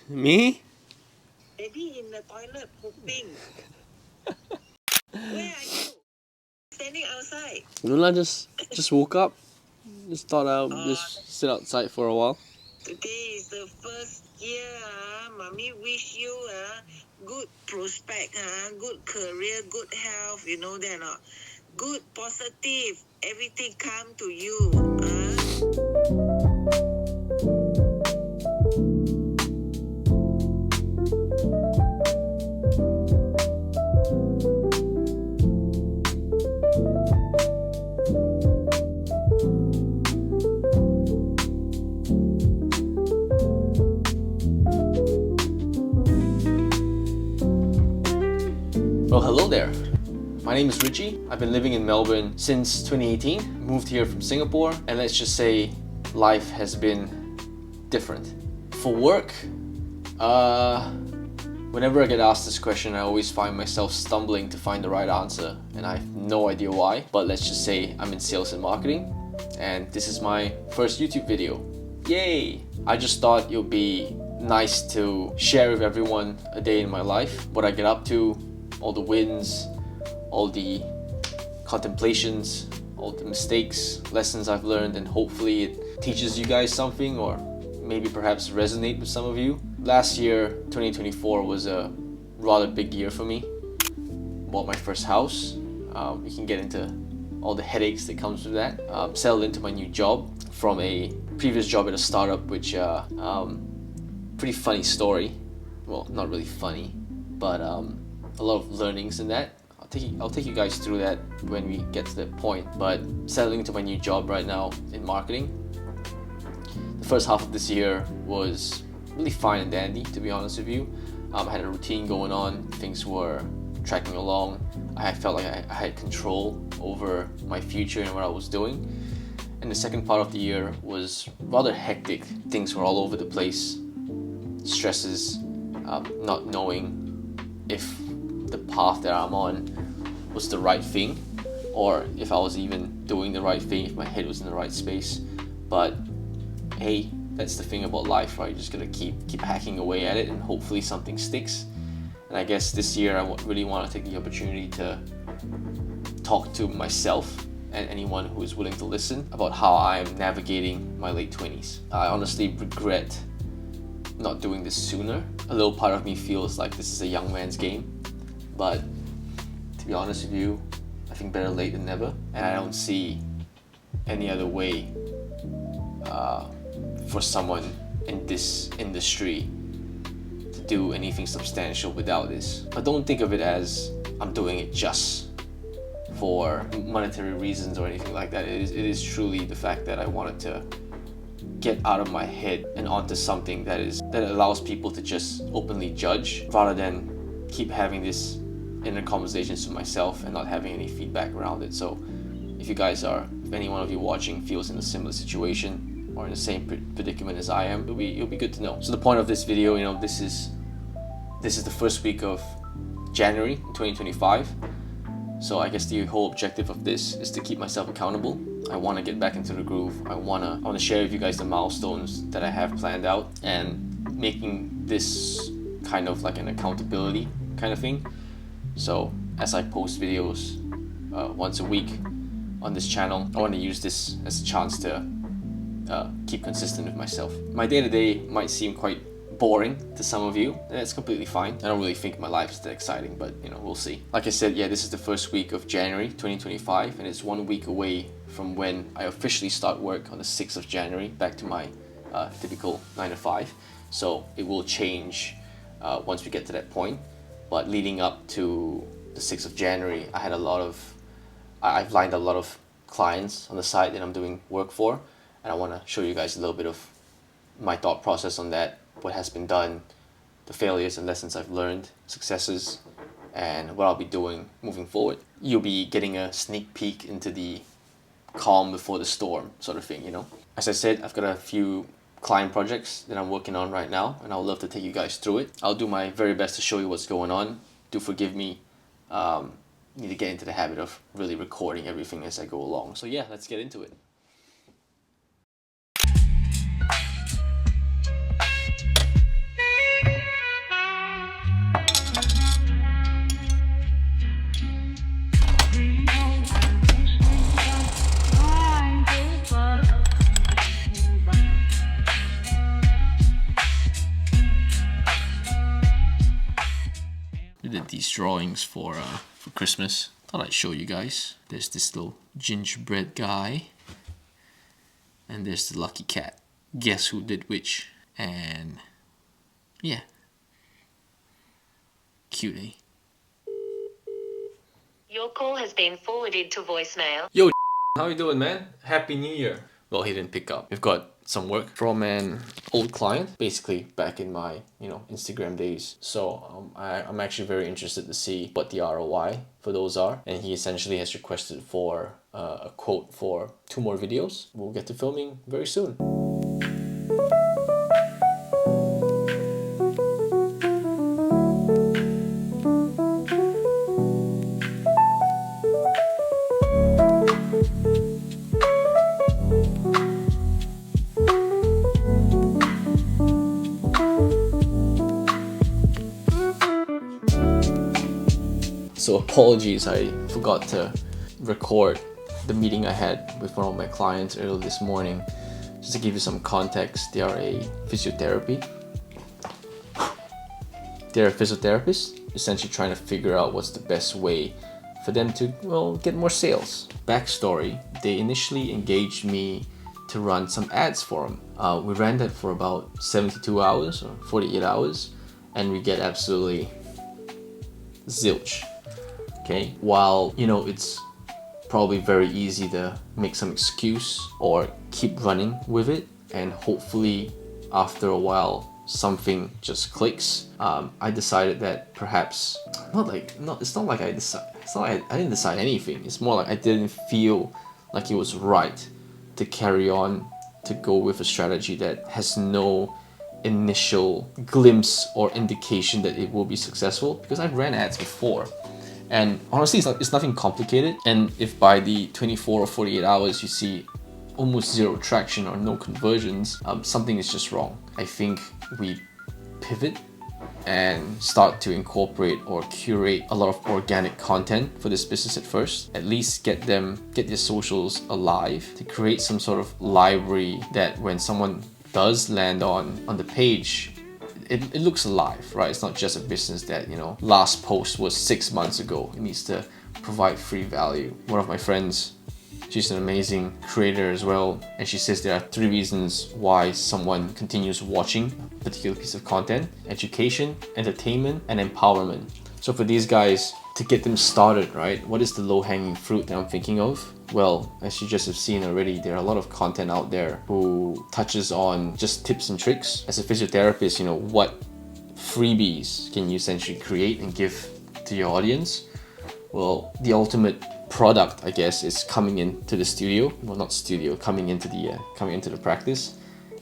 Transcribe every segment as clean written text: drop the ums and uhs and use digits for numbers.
Me? Maybe in the toilet pooping. Where are you? Standing outside. Luna just woke up. Just thought I'll just sit outside for a while. Today is the first year. Mommy wish you good prospect, good career, good health. You know that not? Good, positive. Everything come to you. Well, hello there. My name is Richie. I've been living in Melbourne since 2018. Moved here from Singapore, and let's just say life has been different. For work, whenever I get asked this question, I always find myself stumbling to find the right answer, and I have no idea why. But let's just say I'm in sales and marketing, and this is my first YouTube video. Yay! I just thought it would be nice to share with everyone a day in my life, what I get up to, all the wins, all the contemplations, all the mistakes, lessons I've learned, and hopefully it teaches you guys something or maybe perhaps resonate with some of you. Last year, 2024, was a rather big year for me. Bought my first house. We can get into all the headaches that comes with that. Settled into my new job from a previous job at a startup, which pretty funny story. Well, not really funny, but a lot of learnings in that. I'll take you guys through that when we get to that point. But settling into my new job right now in marketing, the first half of this year was really fine and dandy, to be honest with you. I had a routine going on, things were tracking along. I felt like I had control over my future and what I was doing. And the second part of the year was rather hectic. Things were all over the place. Stresses, not knowing if the path that I'm on was the right thing, or if I was even doing the right thing, if my head was in the right space. But hey, that's the thing about life, right? You're just gonna keep hacking away at it, and hopefully something sticks. And I guess this year I really want to take the opportunity to talk to myself and anyone who is willing to listen about how I'm navigating my late 20s. I honestly regret not doing this sooner. A little part of me feels like this is a young man's game, but to be honest with you, I think better late than never, and I don't see any other way for someone in this industry to do anything substantial without this. But don't think of it as I'm doing it just for monetary reasons or anything like that. It is truly the fact that I wanted to get out of my head and onto something that allows people to just openly judge, rather than keep having this inner conversations with myself and not having any feedback around it. So if any one of you watching feels in a similar situation or in the same predicament as I am, it'll be good to know. So the point of this video, this is the first week of January 2025. So I guess the whole objective of this is to keep myself accountable. I want to get back into the groove. I want to share with you guys the milestones that I have planned out, and making this kind of like an accountability kind of thing. So as I post videos once a week on this channel, I want to use this as a chance to keep consistent with myself. My day-to-day might seem quite boring to some of you, and that's completely fine. I don't really think my life is that exciting, but we'll see. Like I said, this is the first week of January 2025, and it's 1 week away from when I officially start work on the 6th of January, back to my typical 9 to 5. So it will change once we get to that point. But leading up to the 6th of January, I've lined a lot of clients on the side that I'm doing work for, and I want to show you guys a little bit of my thought process on that, what has been done, the failures and lessons I've learned, successes, and what I'll be doing moving forward. You'll be getting a sneak peek into the calm before the storm sort of thing, As I said, I've got a few client projects that I'm working on right now, and I would love to take you guys through it. I'll do my very best to show you what's going on. Do forgive me. Need to get into the habit of really recording everything as I go along. So let's get into it. drawings for Christmas. Thought I'd show you guys. There's this little gingerbread guy. And there's the lucky cat. Guess who did which? And yeah. Cute, eh? Your call has been forwarded to voicemail. Yo, how you doing, man? Happy New Year. Well, he didn't pick up. We've got some work from an old client, basically back in my, Instagram days. So I'm actually very interested to see what the ROI for those are. And he essentially has requested for a quote for 2 more videos. We'll get to filming very soon. So apologies, I forgot to record the meeting I had with one of my clients earlier this morning. Just to give you some context, they are a physiotherapist, essentially trying to figure out what's the best way for them to, get more sales. Backstory, they initially engaged me to run some ads for them. We ran that for about 72 hours or 48 hours, and we get absolutely zilch. Okay, while it's probably very easy to make some excuse or keep running with it, and hopefully after a while something just clicks. I decided that perhaps I didn't decide anything. It's more like I didn't feel like it was right to carry on to go with a strategy that has no initial glimpse or indication that it will be successful, because I've ran ads before. And honestly, it's nothing complicated. And if by the 24 or 48 hours you see almost zero traction or no conversions, something is just wrong. I think we pivot and start to incorporate or curate a lot of organic content for this business at first. At least get their socials alive, to create some sort of library that when someone does land on the page, it looks alive, right? It's not just a business that, last post was 6 months ago. It needs to provide free value. One of my friends, she's an amazing creator as well, and she says there are 3 reasons why someone continues watching a particular piece of content: education, entertainment, and empowerment. So for these guys, to get them started, right, what is the low-hanging fruit that I'm thinking of? Well, as you just have seen already, there are a lot of content out there who touches on just tips and tricks. As a physiotherapist, what freebies can you essentially create and give to your audience? Well, the ultimate product, I guess, is coming into the studio. Well, not studio, coming into the practice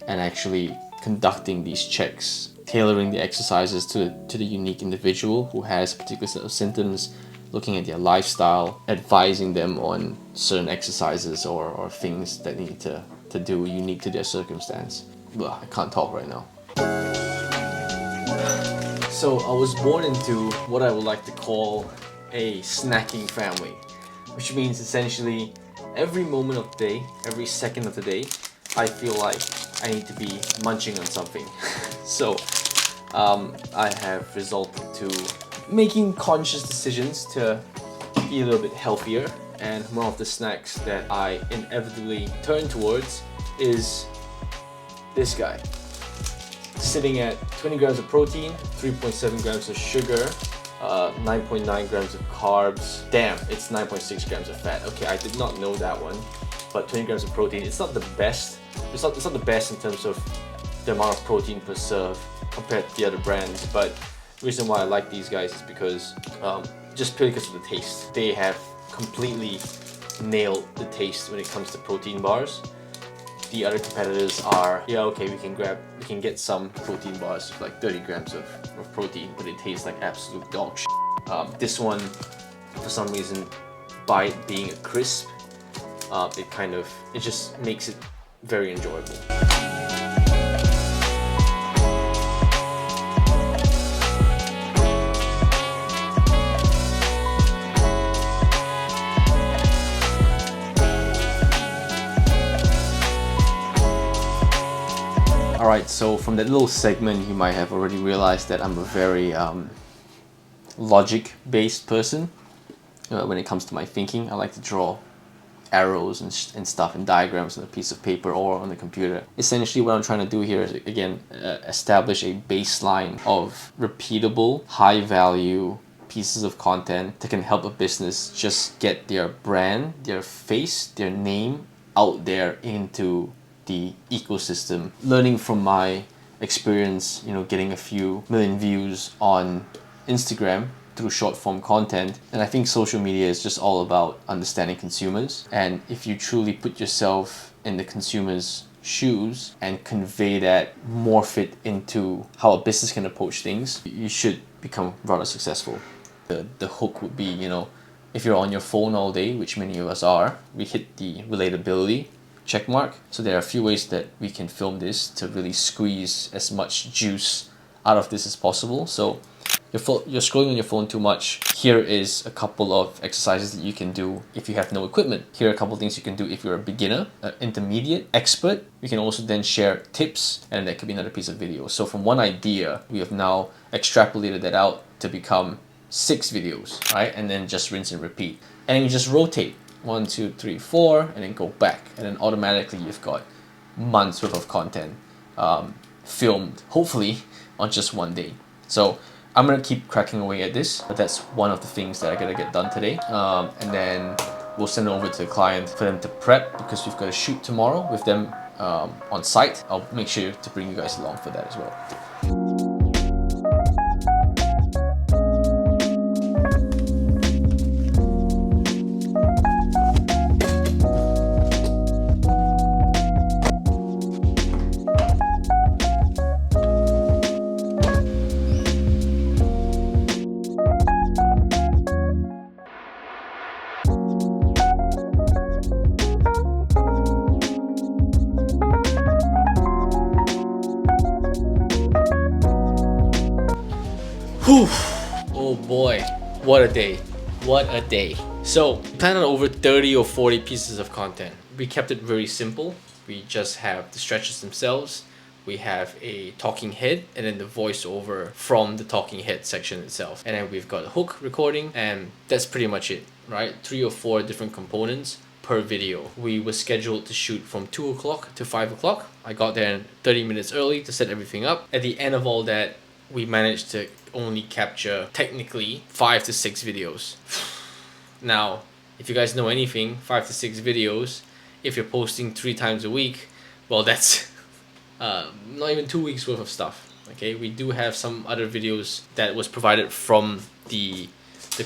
and actually conducting these checks, tailoring the exercises to the unique individual who has a particular set of symptoms, looking at their lifestyle, advising them on certain exercises or things that they need to do unique to their circumstance. Ugh, I can't talk right now. So I was born into what I would like to call a snacking family, which means essentially every moment of the day, every second of the day, I feel like I need to be munching on something. So I have resorted to making conscious decisions to be a little bit healthier, and one of the snacks that I inevitably turn towards is this guy. Sitting at 20 grams of protein, 3.7 grams of sugar, 9.9 grams of carbs. Damn, it's 9.6 grams of fat. Okay, I did not know that one, but 20 grams of protein. It's not the best. It's not the best in terms of the amount of protein per serve compared to the other brands, but the reason why I like these guys is because just purely because of the taste. They have completely nailed the taste when it comes to protein bars. The other competitors are, we can get some protein bars with like 30 grams of protein, but it tastes like absolute dog shit. This one, for some reason, by it being a crisp, it just makes it very enjoyable. Alright, so from that little segment, you might have already realized that I'm a very logic-based person when it comes to my thinking. I like to draw arrows and stuff and diagrams on a piece of paper or on the computer. Essentially what I'm trying to do here is, again, establish a baseline of repeatable, high value pieces of content that can help a business just get their brand, their face, their name out there into the ecosystem. Learning from my experience, getting a few million views on Instagram through short form content. And I think social media is just all about understanding consumers. And if you truly put yourself in the consumer's shoes and convey that, morph it into how a business can approach things, you should become rather successful. The hook would be, if you're on your phone all day, which many of us are, we hit the relatability check mark. So there are a few ways that we can film this to really squeeze as much juice out of this as possible. So you're scrolling on your phone too much. Here is a couple of exercises that you can do if you have no equipment. Here are a couple of things you can do if you're a beginner, intermediate, expert. You can also then share tips, and that could be another piece of video. So from one idea, we have now extrapolated that out to become 6 videos, right? And then just rinse and repeat. And you just rotate 1, 2, 3, 4, and then go back. And then automatically you've got months worth of content filmed, hopefully on just one day. So I'm gonna keep cracking away at this, but that's one of the things that I gotta get done today. And then we'll send it over to the client for them to prep, because we've got a shoot tomorrow with them on site. I'll make sure to bring you guys along for that as well. Whew. Oh boy, what a day. What a day. So, we planned on over 30 or 40 pieces of content. We kept it very simple. We just have the stretches themselves, we have a talking head, and then the voiceover from the talking head section itself. And then we've got a hook recording, and that's pretty much it, right? 3 or 4 different components per video. We were scheduled to shoot from 2 o'clock to 5 o'clock. I got there 30 minutes early to set everything up. At the end of all that, we managed to only capture technically 5 to 6 videos. Now, if you guys know anything, 5 to 6 videos, if you're posting 3 times a week, well, that's not even 2 weeks worth of stuff. Okay, we do have some other videos that was provided from the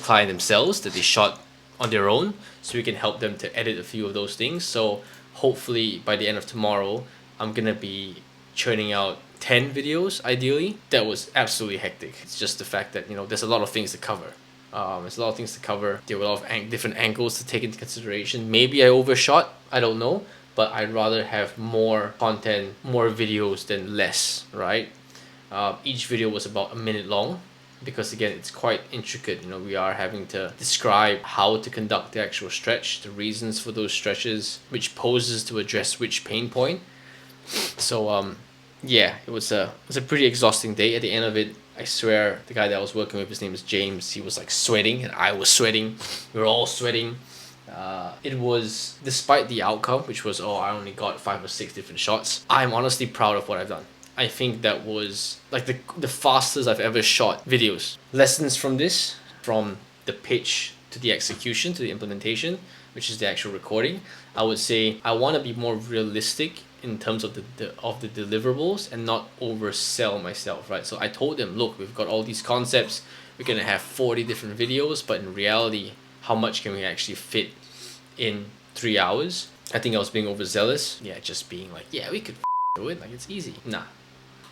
client themselves that they shot on their own, so we can help them to edit a few of those things. So hopefully by the end of tomorrow, I'm gonna be churning out 10 videos ideally. That was absolutely hectic. It's just the fact that there's a lot of things to cover. There's a lot of things to cover. There were a lot of different angles to take into consideration. Maybe I overshot, I don't know, but I'd rather have more content, more videos than less, right? Each video was about a minute long, because again, it's quite intricate. We are having to describe how to conduct the actual stretch, the reasons for those stretches, which poses to address which pain point. So yeah, it was a pretty exhausting day. At the end of it, I swear, the guy that I was working with, his name is James, he was like sweating, and I was sweating. We were all sweating. It was, despite the outcome, which was, I only got 5 or 6 different shots, I'm honestly proud of what I've done. I think that was like the fastest I've ever shot videos. Lessons from this, from the pitch to the execution to the implementation, which is the actual recording. I would say I want to be more realistic in terms of the deliverables and not oversell myself, right? So I told them, look, we've got all these concepts, we're gonna have 40 different videos, but in reality, how much can we actually fit in 3 hours? I think I was being overzealous. Yeah, just being like, yeah, we could do it, like it's easy. Nah,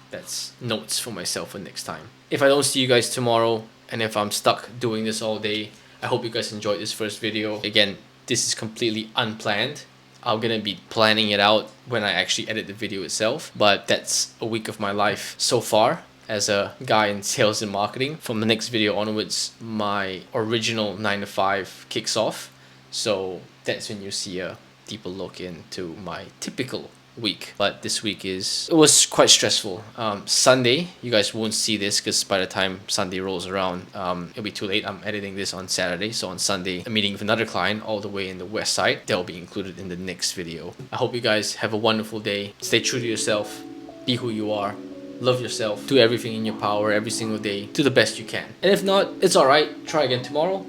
that's notes for myself for next time. If I don't see you guys tomorrow, and if I'm stuck doing this all day, I hope you guys enjoyed this first video. Again, this is completely unplanned. I'm gonna be planning it out when I actually edit the video itself, but that's a week of my life so far as a guy in sales and marketing. From the next video onwards, my original 9 to 5 kicks off, so that's when you see a deeper look into my typical week, but this week it was quite stressful. Sunday, you guys won't see this because by the time Sunday rolls around, it'll be too late. I'm editing this on Saturday, so on Sunday, I'm meeting with another client all the way in the west side. They'll be included in the next video. I hope you guys have a wonderful day. Stay true to yourself. Be who you are. Love yourself. Do everything in your power every single day. Do the best you can. And if not, it's alright. Try again tomorrow.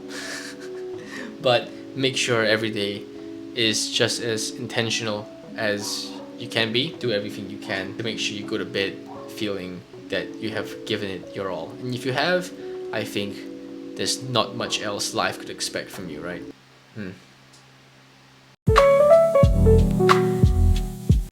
But make sure every day is just as intentional as you can be. Do everything you can to make sure you go to bed feeling that you have given it your all. And if you have, I think there's not much else life could expect from you, right?